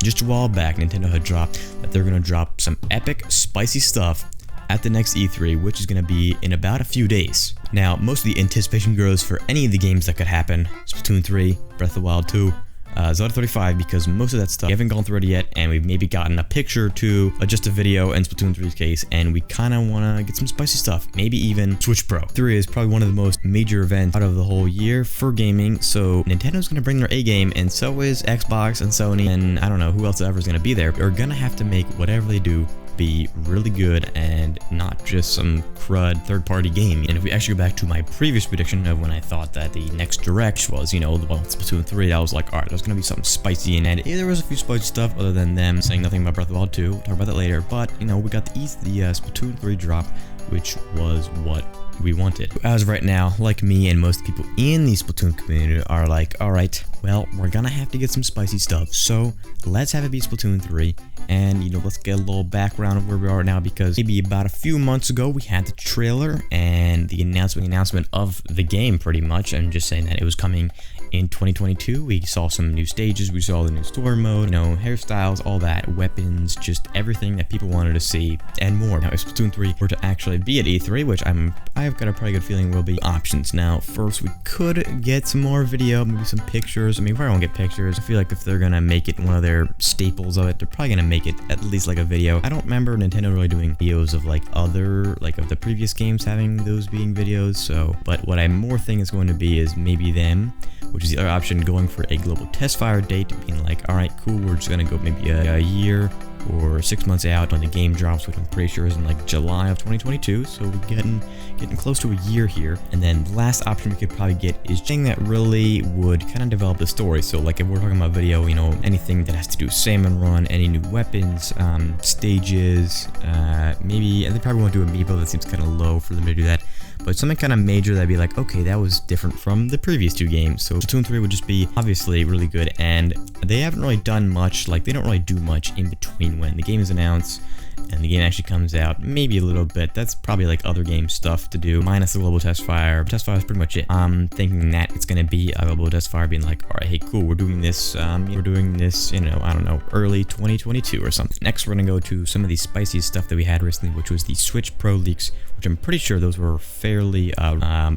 just a while back, Nintendo had dropped that they're going to drop some epic, spicy stuff at the next E3, which is going to be in about a few days. Now, most of the anticipation grows for any of the games that could happen: Splatoon 3, Breath of the Wild 2, Zelda 35, because most of that stuff we haven't gone through it yet, and we've maybe gotten a picture to just a video in Splatoon 3's case, and we kind of want to get some spicy stuff, maybe even Switch Pro. 3 is probably one of the most major events out of the whole year for gaming, so Nintendo's going to bring their A game, and so is Xbox and Sony, and I don't know who else ever is going to be there. They're going to have to make whatever they do be really good and not just some crud third-party game. And if we actually go back to my previous prediction of when I thought that the next Direct was, you know, the one with Splatoon 3, I was like, alright, there's gonna be something spicy in it. There was a few spicy stuff other than them saying nothing about Breath of the Wild 2. We'll talk about that later. But, you know, we got the Splatoon 3 drop, which was what we wanted. As of right now, like me and most people in the Splatoon community are like, alright, well, we're gonna have to get some spicy stuff, so let's have it be Splatoon 3, and, you know, let's get a little background of where we are now, because maybe about a few months ago, we had the trailer and the announcement of the game, pretty much, and just saying that it was coming in 2022. We saw some new stages, we saw the new story mode, you know, hairstyles, all that, weapons, just everything that people wanted to see, and more. Now, if Splatoon 3 were to actually be at E3, which I've got a pretty good feeling will be, options. Now, first, we could get some more video, maybe some pictures. I mean, if I don't get pictures, I feel like if they're gonna make it one of their staples of it, they're probably gonna make it at least like a video. I don't remember Nintendo really doing videos of like of the previous games having those being videos, so, but what I more think is going to be is maybe them, which is the other option, going for a global test fire date, being like, alright, cool, we're just gonna go maybe a year or 6 months out when the game drops, which I'm pretty sure is in like July of 2022, so we're getting close to a year here. And then the last option we could probably get is something that really would kind of develop the story. So like if we're talking about video, you know, anything that has to do with Salmon Run, any new weapons, stages, maybe, and they probably won't do Amiibo, that seems kind of low for them to do that. But something kind of major that'd be like, okay, that was different from the previous two games. So Splatoon 3 would just be obviously really good, and they haven't really done much, like they don't really do much in between when the game is announced and the game actually comes out. Maybe a little bit, that's probably like other game stuff to do, minus the global test fire. Test fire is pretty much it. I'm thinking that it's gonna be a global test fire being like, alright, hey, cool, we're doing this, you know, I don't know, early 2022 or something. Next, we're gonna go to some of the spiciest stuff that we had recently, which was the Switch Pro leaks, which I'm pretty sure those were fairly, I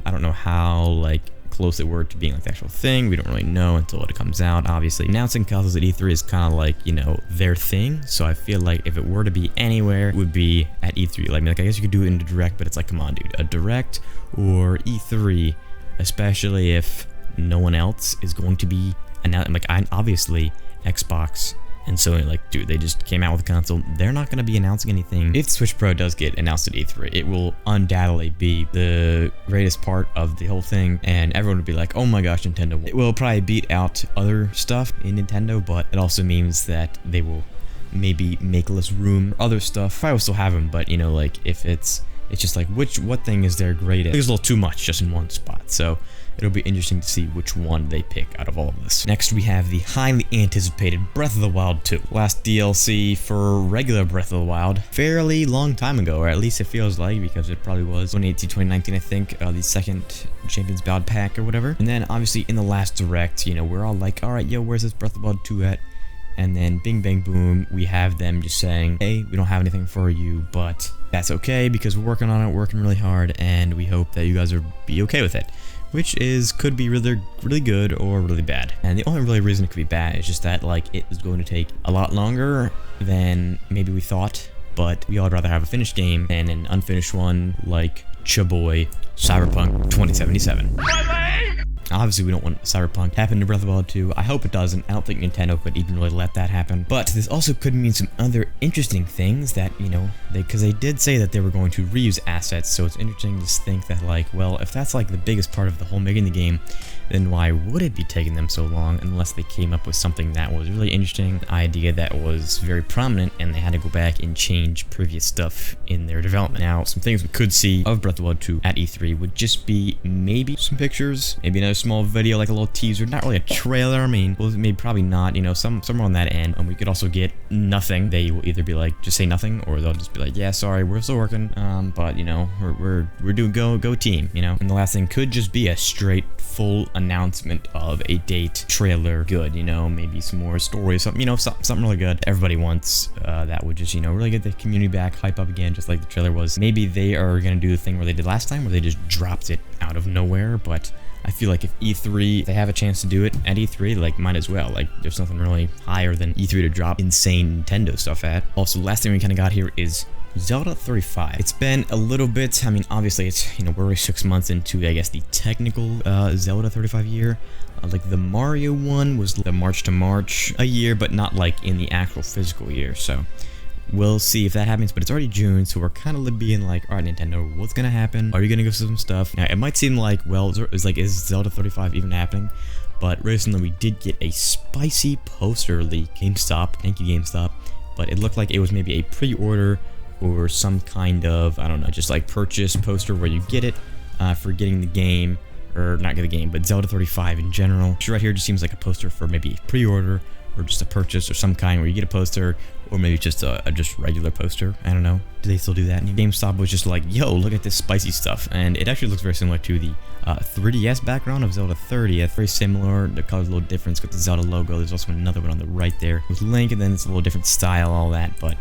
don't know how, like, close they were to being like the actual thing. We don't really know until it comes out. Obviously, announcing consoles at E3 is kind of like, you know, their thing. So I feel like if it were to be anywhere, it would be at E3. Like I guess you could do it in a Direct, but it's like, come on, dude, a Direct or E3, especially if no one else is going to be announced. Like, obviously, Xbox and Sony, like, dude, they just came out with a console. They're not going to be announcing anything. If the Switch Pro does get announced at E3, it will undoubtedly be the greatest part of the whole thing, and everyone will be like, oh my gosh, Nintendo. It will probably beat out other stuff in Nintendo, but it also means that they will maybe make less room for other stuff. I will still have them, but, you know, like, if it's just like, what thing is their greatest? There's a little too much just in one spot, so it'll be interesting to see which one they pick out of all of this. Next, we have the highly anticipated Breath of the Wild 2. Last DLC for regular Breath of the Wild, fairly long time ago, or at least it feels like, because it probably was 2018, 2019, I think, the second Champions Ballad pack or whatever. And then, obviously, in the last Direct, you know, we're all like, alright, yo, where's this Breath of the Wild 2 at? And then, bing, bang, boom, we have them just saying, hey, we don't have anything for you, but that's okay, because we're working on it, working really hard, and we hope that you guys will be okay with it. Which could be really good or really bad. And the only really reason it could be bad is just that, like, it is going to take a lot longer than maybe we thought, but we all would rather have a finished game than an unfinished one like Chaboy Cyberpunk 2077. Obviously, we don't want Cyberpunk to happen to Breath of the Wild 2. I hope it doesn't. I don't think Nintendo could even really let that happen. But this also could mean some other interesting things that, you know, because they did say that they were going to reuse assets, so it's interesting to think that, like, well, if that's like the biggest part of the whole making the game, then why would it be taking them so long unless they came up with something that was really interesting, an idea that was very prominent, and they had to go back and change previous stuff in their development. Now, some things we could see of Breath of the Wild 2 at E3 would just be maybe some pictures, maybe another small video, like a little teaser, not really a trailer. I mean, well, maybe probably not, you know, somewhere on that end. And we could also get nothing. They will either be like, just say nothing, or they'll just be like, yeah, sorry, we're still working, but, you know, we're doing go team, you know. And the last thing could just be a straight full announcement of a date, trailer, good, you know, maybe some more story, something, you know, something really good everybody wants, that would just, you know, really get the community back, hype up again, just like the trailer was. Maybe they are gonna do the thing where they did last time, where they just dropped it out of nowhere, but I feel like if E3, they have a chance to do it at E3, like, might as well. Like, there's nothing really higher than E3 to drop insane Nintendo stuff at. Also, last thing we kind of got here is Zelda 35. It's been a little bit, I mean, obviously it's, you know, we're already 6 months into, I guess, the technical Zelda 35 year. Like, the Mario one was the March to March a year, but not, like, in the actual physical year, so we'll see if that happens, but it's already June, so we're kind of being like, alright, Nintendo, what's gonna happen? Are you gonna give us some stuff? Now, it might seem like, well, it's like, is Zelda 35 even happening? But recently, we did get a spicy poster leak. GameStop, thank you, GameStop. But it looked like it was maybe a pre-order or some kind of, I don't know, just like purchase poster where you get it for getting the game, or not get the game, but Zelda 35 in general. Right here just seems like a poster for maybe a pre-order, or just a purchase or some kind where you get a poster, or maybe just a just regular poster. I don't know. Do they still do that? And GameStop was just like, yo, look at this spicy stuff. And it actually looks very similar to the 3DS background of Zelda 30th. Very similar. The color's a little different. It's got the Zelda logo. There's also another one on the right there with Link, and then it's a little different style, all that. But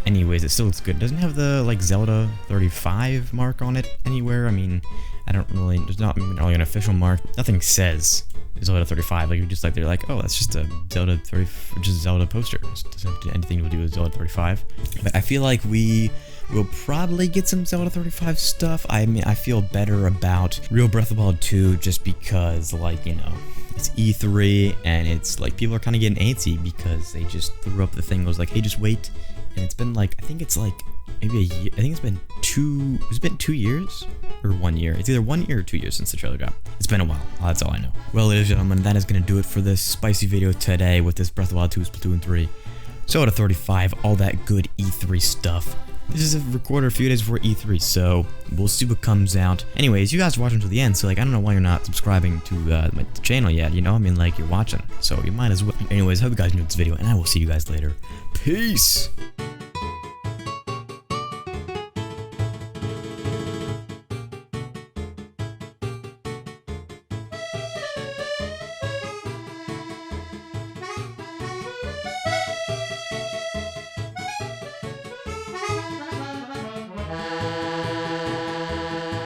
anyways, it still looks good. It doesn't have the, like, Zelda 35 mark on it anywhere. I mean, I don't really, there's not really an official mark. Nothing says Zelda 35. Like, you're just like, they're like, oh, that's just a Zelda 30, just a Zelda poster. It doesn't have anything to do with Zelda 35. But I feel like we will probably get some Zelda 35 stuff. I mean, I feel better about Real Breath of the Wild 2 just because, like, you know, it's E3 and it's like people are kind of getting antsy because they just threw up the thing. It was like, hey, just wait. And it's been like, I think it's like maybe a year. I think it's been 2 years or 1 year. It's either 1 year or 2 years since the trailer dropped. It's been a while. That's all I know. Well, ladies and gentlemen, that is going to do it for this spicy video today with this Breath of the Wild 2, Splatoon 3, Zelda 35, all that good E3 stuff. This is recorded a few days before E3, so we'll see what comes out. Anyways, you guys watch until the end, so like, I don't know why you're not subscribing to my channel yet, you know? I mean, like, you're watching, so you might as well. Anyways, hope you guys enjoyed this video, and I will see you guys later. Peace!